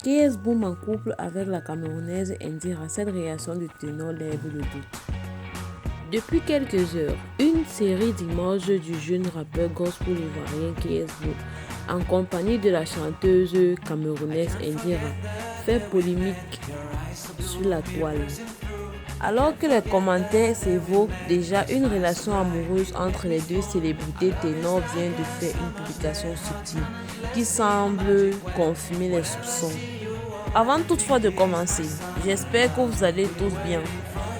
KS Boom en couple avec la Camerounaise Indira, cette réaction de ténor lève le doute. Depuis quelques heures, une série d'images du jeune rappeur gospel ivoirien KS Boom en compagnie de la chanteuse camerounaise Indira fait polémique sur la toile. Alors que les commentaires s'évoquent déjà, une relation amoureuse entre les deux célébrités ténors vient de faire une publication subtile qui semble confirmer les soupçons. Avant toutefois de commencer, j'espère que vous allez tous bien,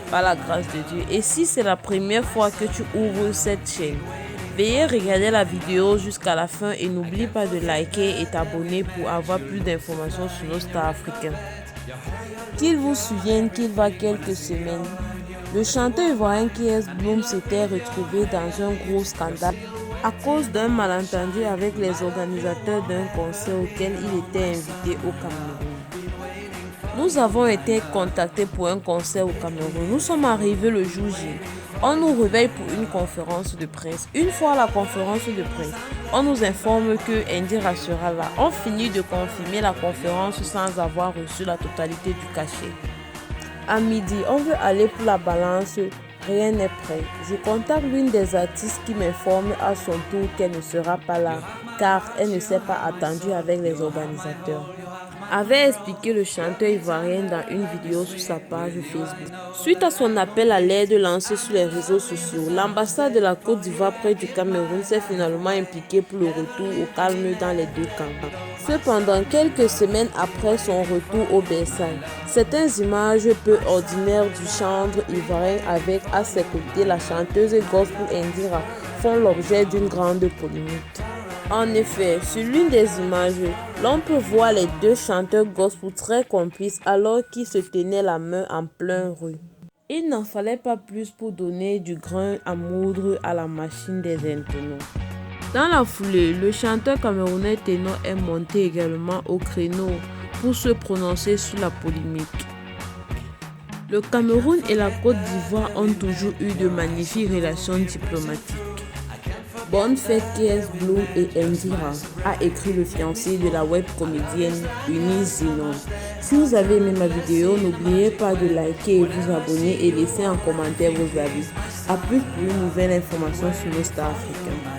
par la grâce de Dieu. Et si c'est la première fois que tu ouvres cette chaîne, veuillez regarder la vidéo jusqu'à la fin et n'oublie pas de liker et t'abonner pour avoir plus d'informations sur nos stars africains. Qu'il vous souvienne qu'il y a quelques semaines, le chanteur ivoirien KS Boom s'était retrouvé dans un gros scandale à cause d'un malentendu avec les organisateurs d'un concert auquel il était invité au Cameroun. Nous avons été contactés pour un concert au Cameroun. Nous sommes arrivés le jour J. On nous réveille pour une conférence de presse. Une fois la conférence de presse, on nous informe que Indira sera là. On finit de confirmer la conférence sans avoir reçu la totalité du cachet. À midi, on veut aller pour la balance. Rien n'est prêt. Je contacte l'une des artistes qui m'informe à son tour qu'elle ne sera pas là car elle ne s'est pas attendue avec les organisateurs, avait expliqué le chanteur ivoirien dans une vidéo sur sa page Facebook. Suite à son appel à l'aide lancé sur les réseaux sociaux, l'ambassade de la Côte d'Ivoire près du Cameroun s'est finalement impliquée pour le retour au calme dans les deux camps. Cependant, quelques semaines après son retour au Versailles, certaines images peu ordinaires du chantre ivoirien avec à ses côtés la chanteuse gospel Indira font l'objet d'une grande polémique. En effet, sur l'une des images, l'on peut voir les deux chanteurs gospel très complices alors qu'ils se tenaient la main en pleine rue. Il n'en fallait pas plus pour donner du grain à moudre à la machine des internautes. Dans la foulée, le chanteur camerounais ténor est monté également au créneau pour se prononcer sur la polémique. Le Cameroun et la Côte d'Ivoire ont toujours eu de magnifiques relations diplomatiques. Bonne fête KS Boom et Indira, a écrit le fiancé de la web comédienne Eunice Zenon. Si vous avez aimé ma vidéo, n'oubliez pas de liker et vous abonner et laisser en commentaire vos avis. A plus pour une nouvelle information sur nos stars africains.